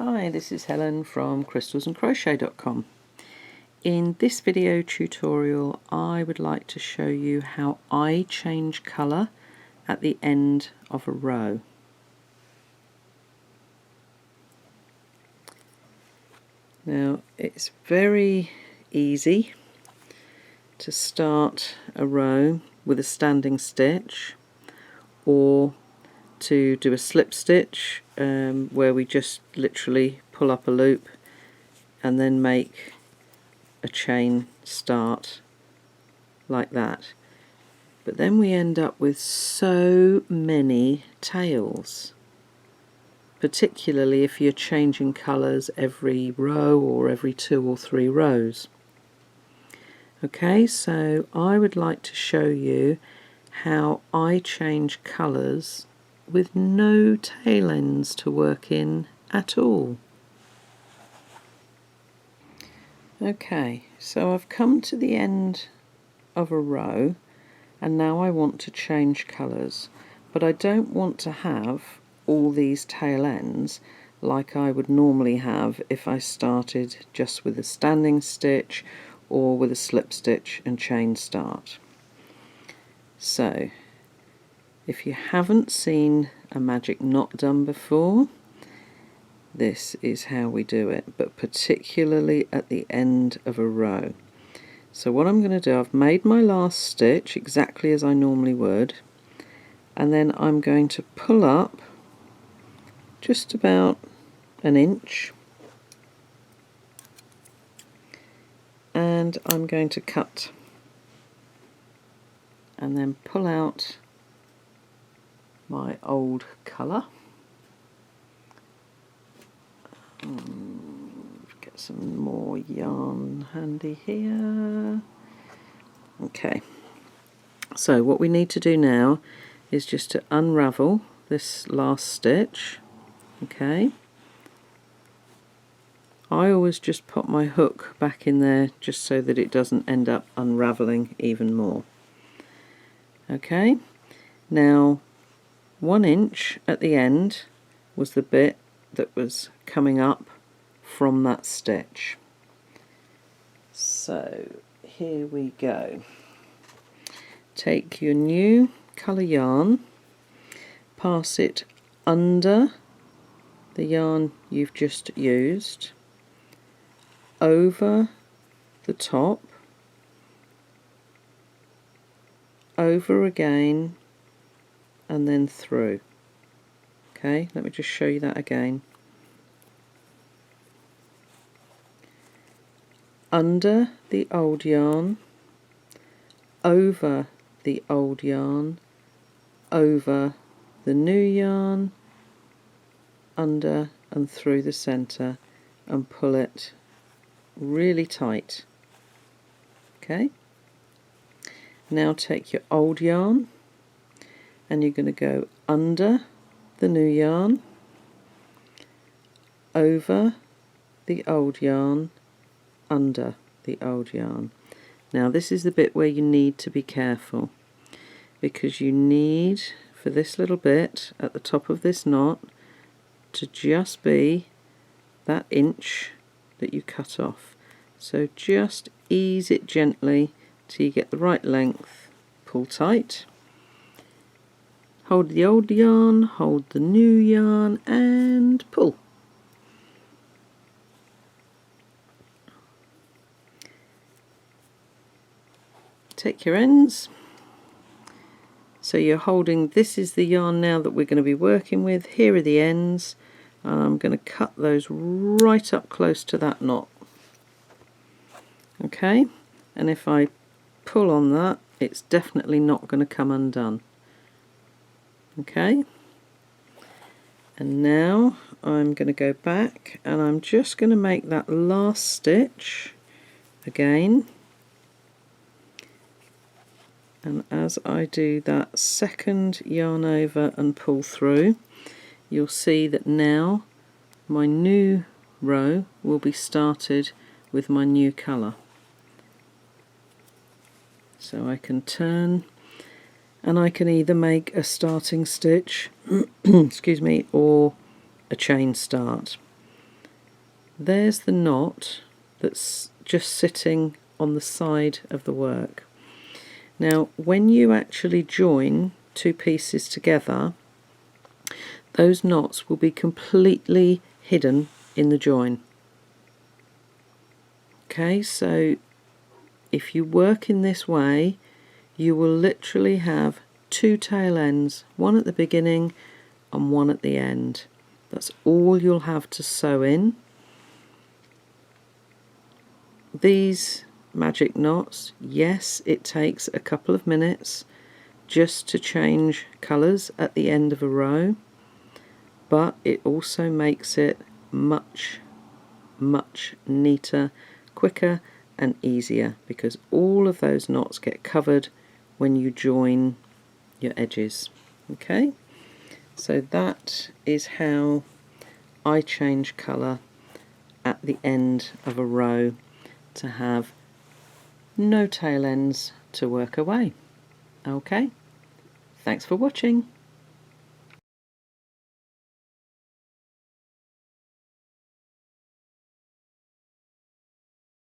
Hi, this is Helen from crystalsandcrochet.com. In this video tutorial I would like to show you how I change colour at the end of a row. Now it's very easy to start a row with a standing stitch or to do a slip stitch where we just literally pull up a loop and then make a chain start like that. But then we end up with so many tails, particularly if you're changing colours every row or every 2 or 3 rows. Okay, so I would like to show you how I change colours with no tail ends to work in at all. Okay, so I've come to the end of a row and now I want to change colours, but I don't want to have all these tail ends like I would normally have if I started just with a standing stitch or with a slip stitch and chain start. So if you haven't seen a magic knot done before, this is how we do it, but particularly at the end of a row. So what I'm going to do, I've made my last stitch exactly as I normally would, and then I'm going to pull up just about an inch, and I'm going to cut and then pull out my old colour. Get some more yarn handy here. Okay, so what we need to do now is just to unravel this last stitch. Okay, I always just pop my hook back in there just so that it doesn't end up unraveling even more. Okay, now 1 inch at the end was the bit that was coming up from that stitch. So here we go. Take your new colour yarn, pass it under the yarn you've just used, over the top, over again, and then through. Okay, let me just show you that again. Under the old yarn, over the old yarn, over the new yarn, under and through the centre, and pull it really tight. Okay, now take your old yarn and you're going to go under the new yarn, over the old yarn, under the old yarn. Now this is the bit where you need to be careful, because you need, for this little bit at the top of this knot, to just be that inch that you cut off. So just ease it gently till you get the right length, pull tight, hold the old yarn, hold the new yarn and pull. Take your ends, so you're holding, this is the yarn now that we're going to be working with, here are the ends, and I'm going to cut those right up close to that knot. Okay, and if I pull on that, it's definitely not going to come undone. Okay, and now I'm going to go back and I'm just going to make that last stitch again. And as I do that second yarn over and pull through, you'll see that now my new row will be started with my new colour. So I can turn and I can either make a starting stitch excuse me, or a chain start. there's the knot that's just sitting on the side of the work. Now when you actually join two pieces together, those knots will be completely hidden in the join. Okay, so if you work in this way, you will literally have two tail ends, one at the beginning and one at the end. That's all you'll have to sew in. These magic knots, yes, it takes a couple of minutes just to change colours at the end of a row, but it also makes it much neater, quicker and easier, because all of those knots get covered when you join your edges. Okay, so that is how I change colour at the end of a row to have no tail ends to work away. Okay, thanks for watching.